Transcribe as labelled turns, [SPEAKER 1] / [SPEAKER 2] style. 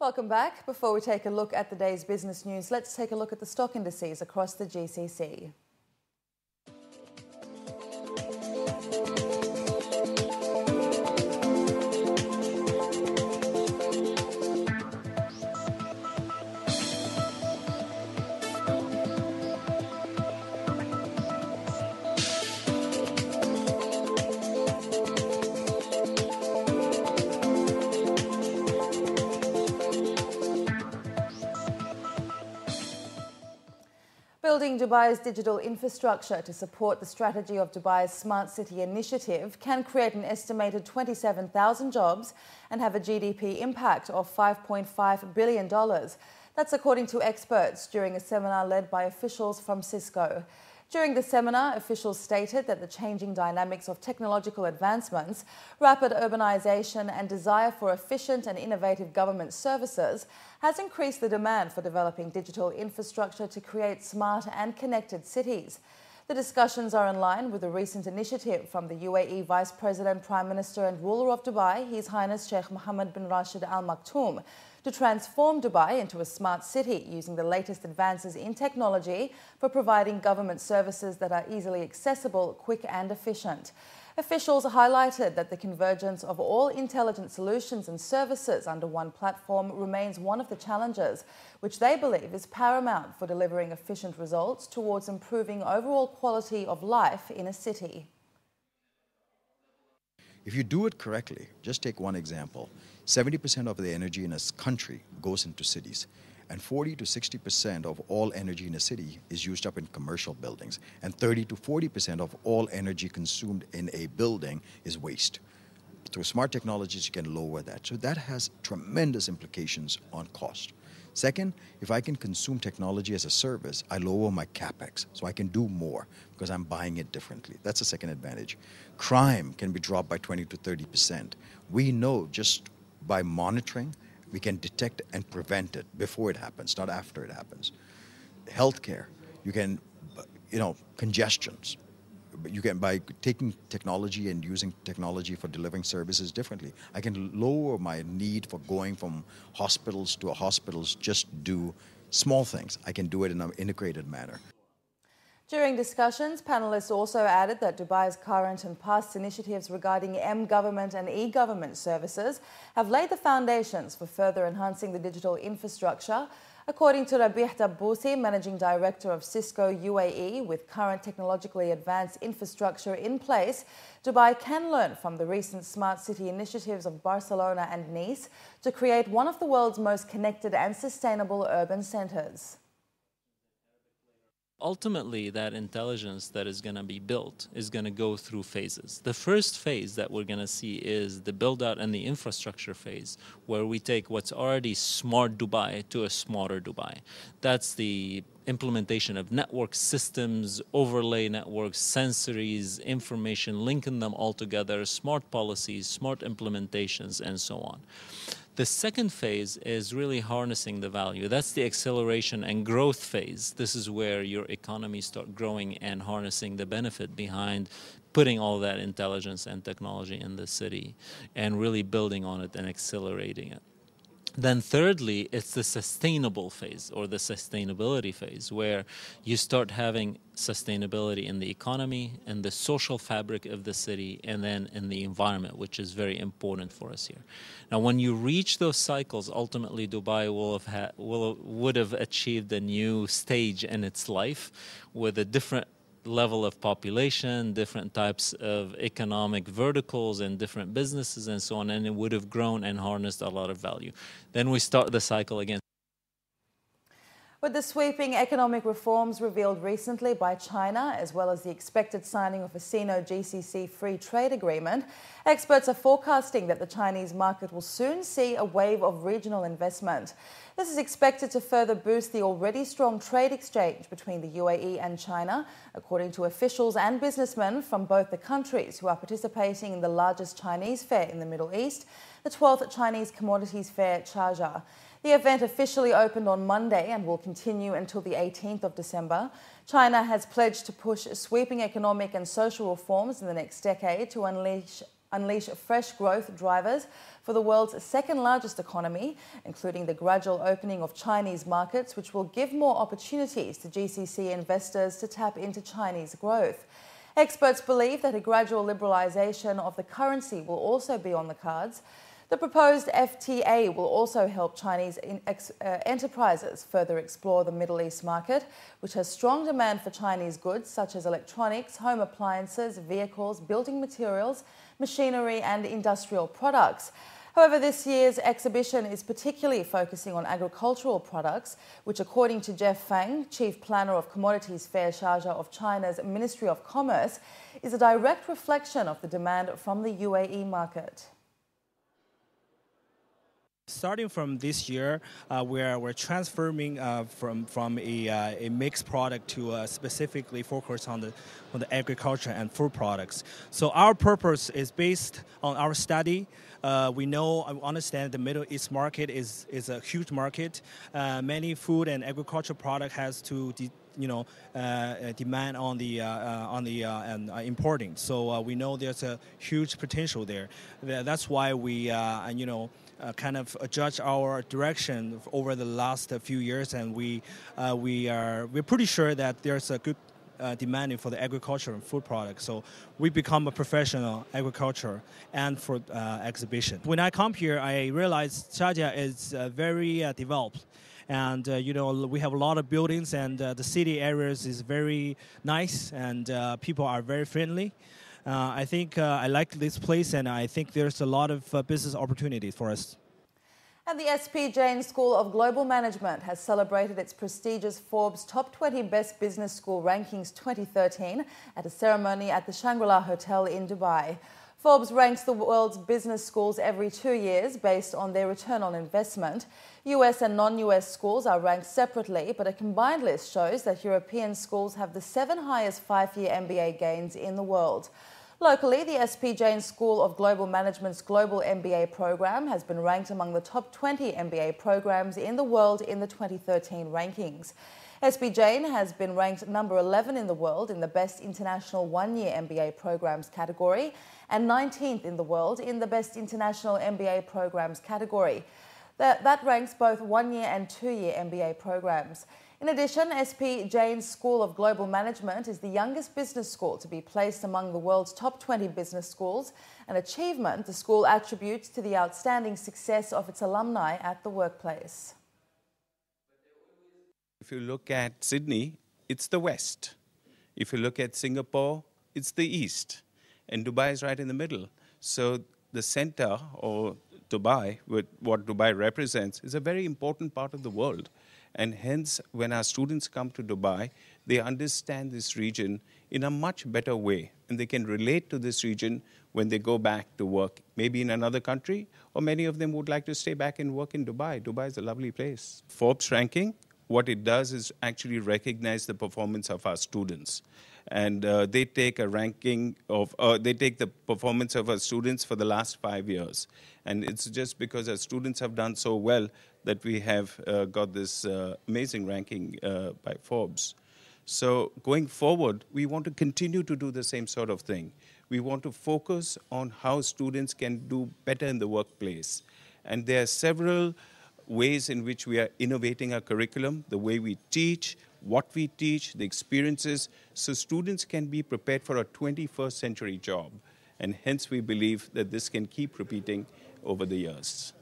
[SPEAKER 1] Welcome back. Before we take a look at the day's business news, let's take a look at the stock indices across the GCC. Building Dubai's digital infrastructure to support the strategy of Dubai's Smart City initiative can create an estimated 27,000 jobs and have a GDP impact of $5.5 billion. That's according to experts during a seminar led by officials from Cisco. During the seminar, officials stated that the changing dynamics of technological advancements, rapid urbanisation and desire for efficient and innovative government services has increased the demand for developing digital infrastructure to create smart and connected cities. The discussions are in line with a recent initiative from the UAE Vice President, Prime Minister and ruler of Dubai, His Highness Sheikh Mohammed bin Rashid Al Maktoum, to transform Dubai into a smart city using the latest advances in technology for providing government services that are easily accessible, quick and efficient. Officials highlighted that the convergence of all intelligent solutions and services under one platform remains one of the challenges, which they believe is paramount for delivering efficient results towards improving overall quality of life in a city.
[SPEAKER 2] If you do it correctly, just take one example, 70% of the energy in a country goes into cities, and 40 to 60% of all energy in a city is used up in commercial buildings, and 30 to 40% of all energy consumed in a building is waste. Through smart technologies, you can lower that. So that has tremendous implications on cost. Second, if I can consume technology as a service, I lower my capex, so I can do more because I'm buying it differently. That's the second advantage. Crime can be dropped by 20 to 30%. We know just by monitoring, we can detect and prevent it before it happens, not after it happens. Healthcare, you can, congestions. You can, by taking technology and using technology for delivering services differently, I can lower my need for going from hospitals to hospitals, just do small things. I can do it in an integrated manner.
[SPEAKER 1] During discussions, panellists also added that Dubai's current and past initiatives regarding M-government and e-government services have laid the foundations for further enhancing the digital infrastructure. According to Rabih Dabbousi, Managing Director of Cisco UAE, with current technologically advanced infrastructure in place, Dubai can learn from the recent smart city initiatives of Barcelona and Nice to create one of the world's most connected and sustainable urban centres.
[SPEAKER 3] Ultimately, that intelligence that is going to be built is going to go through phases. The first phase that we're going to see is the build-out and the infrastructure phase, where we take what's already smart Dubai to a smarter Dubai. That's the implementation of network systems, overlay networks, sensories, information, linking them all together, smart policies, smart implementations, and so on. The second phase is really harnessing the value. That's the acceleration and growth phase. This is where your economy start growing and harnessing the benefit behind putting all that intelligence and technology in the city and really building on it and accelerating it. Then thirdly, it's the sustainable phase or the sustainability phase, where you start having sustainability in the economy and the social fabric of the city, and then in the environment, which is very important for us here. Now, when you reach those cycles, ultimately Dubai would have achieved a new stage in its life with a different level of population, different types of economic verticals and different businesses and so on, and it would have grown and harnessed a lot of value. Then we start the cycle again.
[SPEAKER 1] With the sweeping economic reforms revealed recently by China, as well as the expected signing of a Sino-GCC free trade agreement, experts are forecasting that the Chinese market will soon see a wave of regional investment. This is expected to further boost the already strong trade exchange between the UAE and China, according to officials and businessmen from both the countries who are participating in the largest Chinese fair in the Middle East, the 12th Chinese Commodities Fair Sharjah. The event officially opened on Monday and will continue until the 18th of December. China has pledged to push sweeping economic and social reforms in the next decade to unleash unleash fresh growth drivers for the world's second largest economy, including the gradual opening of Chinese markets, which will give more opportunities to GCC investors to tap into Chinese growth. Experts believe that a gradual liberalisation of the currency will also be on the cards. The proposed FTA will also help Chinese enterprises further explore the Middle East market, which has strong demand for Chinese goods such as electronics, home appliances, vehicles, building materials, machinery and industrial products. However, this year's exhibition is particularly focusing on agricultural products, which, according to Jeff Fang, Chief Planner of Commodities Fair Sharjah of China's Ministry of Commerce, is a direct reflection of the demand from the UAE market.
[SPEAKER 4] Starting from this year, we're transforming from a mixed product to specifically focus on the agriculture and food products. So our purpose is based on our study. We understand the Middle East market is a huge market. Many food and agriculture product has to demand on the importing. So we know there's a huge potential there. That's why we kind of adjust our direction over the last few years, and we're pretty sure that there's a good demanding for the agriculture and food products. So we become a professional agriculture and food exhibition. When I come here, I realized Sharjah is very developed. And, we have a lot of buildings, and the city areas is very nice, and people are very friendly. I think I like this place, and I think there's a lot of business opportunities for us.
[SPEAKER 1] And the SP Jain School of Global Management has celebrated its prestigious Forbes Top 20 Best Business School Rankings 2013 at a ceremony at the Shangri-La Hotel in Dubai. Forbes ranks the world's business schools every 2 years based on their return on investment. US and non-US schools are ranked separately, but a combined list shows that European schools have the 7 highest 5-year MBA gains in the world. Locally, the SP Jain School of Global Management's Global MBA program has been ranked among the top 20 MBA programs in the world in the 2013 rankings. SP Jain has been ranked number 11 in the world in the Best International 1-Year MBA Programs category and 19th in the world in the Best International MBA Programs category. That ranks both 1-year and 2-year MBA programs. In addition, SP Jain School of Global Management is the youngest business school to be placed among the world's top 20 business schools, an achievement the school attributes to the outstanding success of its alumni at the workplace.
[SPEAKER 5] If you look at Sydney, it's the west. If you look at Singapore, it's the east. And Dubai is right in the middle. So the center, or Dubai, with what Dubai represents, is a very important part of the world. And hence, when our students come to Dubai, they understand this region in a much better way. And they can relate to this region when they go back to work, maybe in another country, or many of them would like to stay back and work in Dubai. Dubai is a lovely place. Forbes ranking, what it does is actually recognize the performance of our students. And they take a ranking of, they take the performance of our students for the last 5 years. And it's just because our students have done so well that we have got this amazing ranking by Forbes. So going forward, we want to continue to do the same sort of thing. We want to focus on how students can do better in the workplace. And there are several ways in which we are innovating our curriculum, the way we teach, what we teach, the experiences, so students can be prepared for a 21st century job. And hence we believe that this can keep repeating over the years.